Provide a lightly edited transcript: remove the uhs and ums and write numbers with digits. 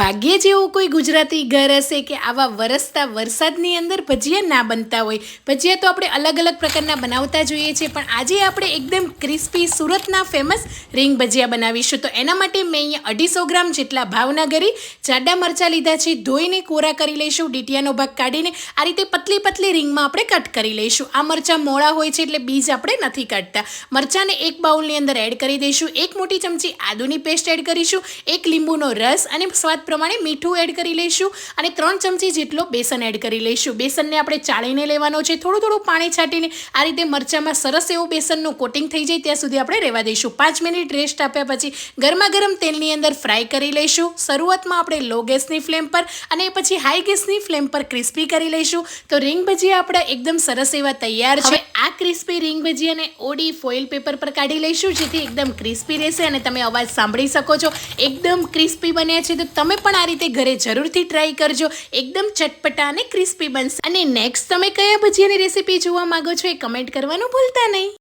ભાગ્યે જેવું કોઈ ગુજરાતી ઘર હશે કે આવા વરસતા વરસાદની અંદર ભજીયા ના બનતા હોય। ભજીયા તો આપણે અલગ અલગ પ્રકારના બનાવતા જોઈએ છીએ, પણ આજે આપણે એકદમ ક્રિસ્પી સુરતના ફેમસ રીંગ ભજીયા બનાવીશું। તો એના માટે મેં અહીંયા 250 ગ્રામ જેટલા ભાવનગરી જાડા મરચાં લીધા છે। ધોઈને કોરા કરી લઈશું, ડીટીયાનો ભાગ કાઢીને આ રીતે પતલી પતલી રીંગમાં આપણે કટ કરી લઈશું। આ મરચાં મોળા હોય છે એટલે બીજ આપણે નથી કાઢતા। મરચાંને એક બાઉલની અંદર એડ કરી દઈશું। 1 મોટી ચમચી આદુની પેસ્ટ એડ કરીશું, 1 લીંબુનો રસ અને સ્વાદ પ્રમાણે મીઠું એડ કરી લઈશું અને 3 ચમચી જેટલો બેસન એડ કરી લઈશું। બેસનને આપણે ચાળીને લેવાનો છે, થોડું થોડું પાણી છાંટીને આ રીતે મરચાંમાં સરસ એવું બેસનનું કોટિંગ થઈ જાય ત્યાં સુધી આપણે રહેવા દઈશું। 5 મિનિટ રેસ્ટ આપ્યા પછી ગરમા ગરમ તેલની અંદર ફ્રાય કરી લઈશું। શરૂઆતમાં આપણે લો ગેસની ફ્લેમ પર અને પછી હાઈ ગેસની ફ્લેમ પર ક્રિસ્પી કરી લઈશું। તો રીંગ ભજીયા આપણા એકદમ સરસ એવા તૈયાર છે। આ ક્રિસ્પી રીંગ ભજીયાને ઓડી ફોઇલ પેપર પર કાઢી લઈશું, જેથી એકદમ ક્રિસ્પી રહેશે અને તમે અવાજ સાંભળી શકો છો એકદમ ક્રિસ્પી બન્યા છે। તો તમે પણ આ રીતે ઘરે જરૂરથી ટ્રાય કરજો, એકદમ ચટપટા અને ક્રિસ્પી બનશે। અને નેક્સ્ટ તમે કયા ભજીયાની રેસીપી જોવા માંગો છો એ કમેન્ટ કરવાનું ભૂલતા નહીં।